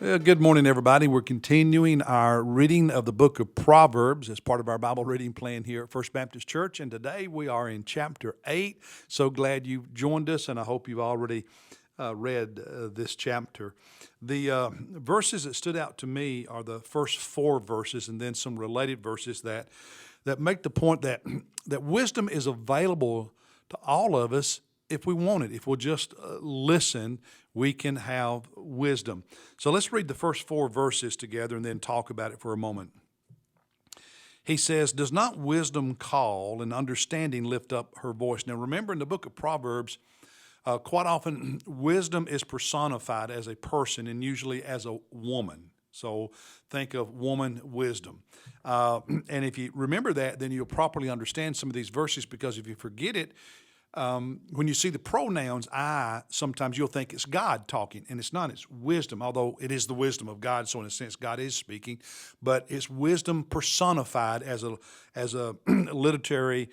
Well, good morning, everybody. We're continuing our reading of the book of Proverbs as part of our Bible reading plan here at First Baptist Church. And today we are in chapter 8. So glad you've joined us, and I hope you've already read this chapter. The verses that stood out to me are the first 4 verses and then some related verses that make the point that, that wisdom is available to all of us if we want it. If we'll just listen, we can have wisdom. So let's read the first 4 verses together and then talk about it for a moment. He says, "Does not wisdom call and understanding lift up her voice?" Now remember, in the book of Proverbs, quite often wisdom is personified as a person and usually as a woman. So think of woman wisdom. And if you remember that, then you'll properly understand some of these verses, because if you forget it, when you see the pronouns I, sometimes you'll think it's God talking, and it's not. It's wisdom, although it is the wisdom of God, so in a sense God is speaking, but it's wisdom personified as a literary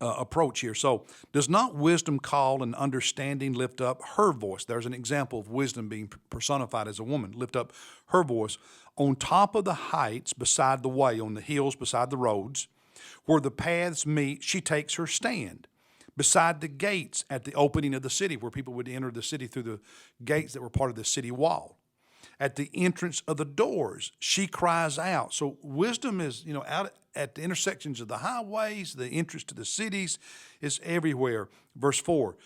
approach here. So, does not wisdom call and understanding lift up her voice? There's an example of wisdom being personified as a woman. Lift up her voice on top of the heights beside the way, on the hills beside the roads, where the paths meet, she takes her stand. Beside the gates at the opening of the city, where people would enter the city through the gates that were part of the city wall. At the entrance of the doors, she cries out. So wisdom is, out at the intersections of the highways, the entrance to the cities, is everywhere. Verse 4,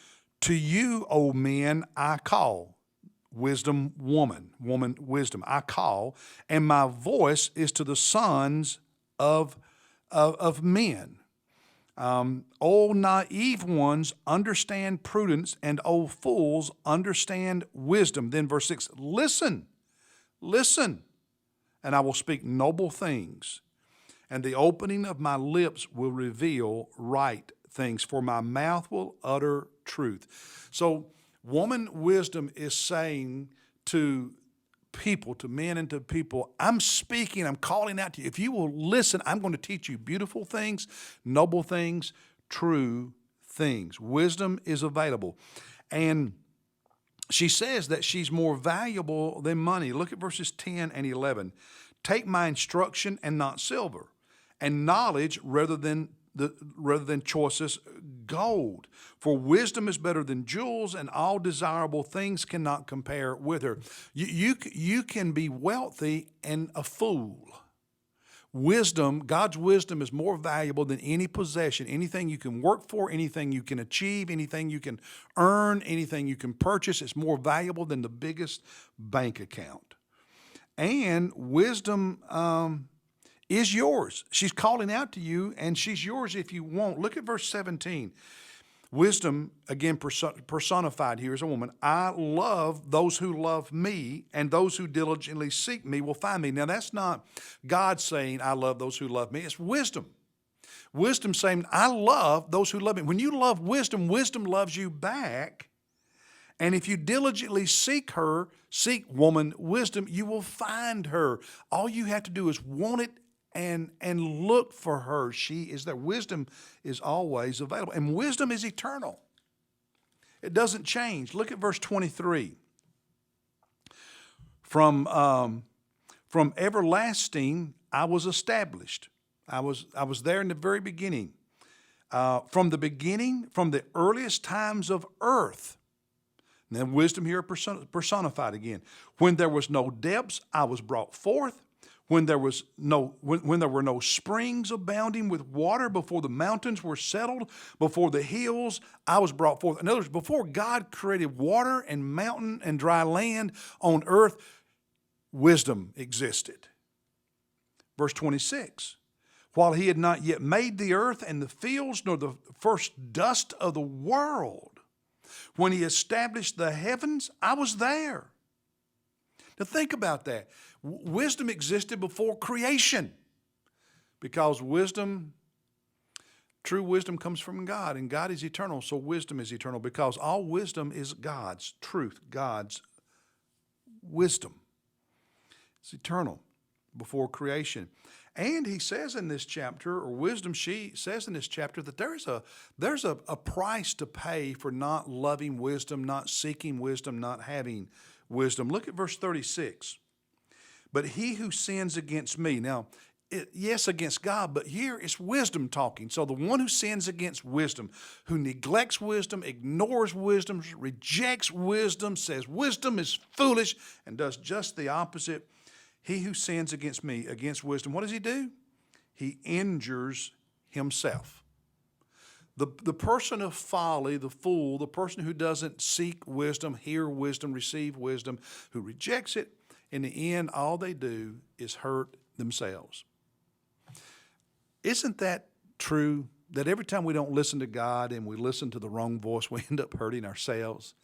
"To you, O men, I call." Wisdom, woman, wisdom, I call, and my voice is to the sons of men. O naive ones, understand prudence, and O fools, understand wisdom. Then verse 6, listen, and I will speak noble things, and the opening of my lips will reveal right things, for my mouth will utter truth. So woman wisdom is saying to people, to men and to people, I'm speaking, I'm calling out to you. If you will listen, I'm going to teach you beautiful things, noble things, true things. Wisdom is available. And she says that she's more valuable than money. Look at verses 10 and 11. "Take my instruction and not silver, and knowledge rather than choicest gold. For wisdom is better than jewels, and all desirable things cannot compare with her." You can be wealthy and a fool. Wisdom, God's wisdom, is more valuable than any possession, anything you can work for, anything you can achieve, anything you can earn, anything you can purchase. It's more valuable than the biggest bank account. And wisdom is yours. She's calling out to you, and she's yours if you want. Look at verse 17. Wisdom, again personified here as a woman. "I love those who love me, and those who diligently seek me will find me." Now, that's not God saying, "I love those who love me." It's wisdom. Wisdom saying, "I love those who love me." When you love wisdom, wisdom loves you back. And if you diligently seek woman wisdom, you will find her. All you have to do is want it and look for her. She is there. Wisdom is always available. And wisdom is eternal. It doesn't change. Look at verse 23. From everlasting I was established. I was there in the very beginning. From the earliest times of earth. And then wisdom here personified again. "When there was no depths, I was brought forth. When there were no springs abounding with water, before the mountains were settled, before the hills, I was brought forth." In other words, before God created water and mountain and dry land on earth, wisdom existed. Verse 26, "While he had not yet made the earth and the fields, nor the first dust of the world, when he established the heavens, I was there." Now think about that. Wisdom existed before creation, because true wisdom comes from God, and God is eternal, so wisdom is eternal, because all wisdom is God's truth, God's wisdom. It's eternal before creation. And he says in this chapter, or wisdom, she says in this chapter, that there's a price to pay for not loving wisdom, not seeking wisdom, not having wisdom. Look at verse 36. But he who sins against me. Now, yes, against God, but here it's wisdom talking. So the one who sins against wisdom, who neglects wisdom, ignores wisdom, rejects wisdom, says wisdom is foolish, and does just the opposite. He who sins against me, against wisdom, what does he do? He injures himself. The person of folly, the fool, the person who doesn't seek wisdom, hear wisdom, receive wisdom, who rejects it, in the end, all they do is hurt themselves. Isn't that true? That every time we don't listen to God and we listen to the wrong voice, we end up hurting ourselves.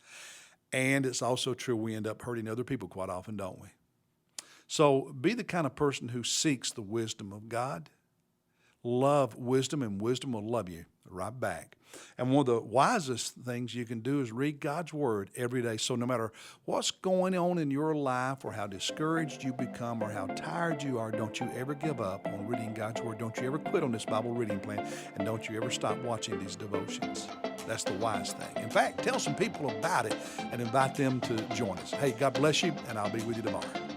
And it's also true we end up hurting other people quite often, don't we? So be the kind of person who seeks the wisdom of God. Love wisdom, and wisdom will love you right back. And one of the wisest things you can do is read God's word every day. So no matter what's going on in your life, or how discouraged you become, or how tired you are, don't you ever give up on reading God's word. Don't you ever quit on this Bible reading plan, and don't you ever stop watching these devotions. That's the wise thing. In fact, tell some people about it and invite them to join us. Hey, God bless you, and I'll be with you tomorrow.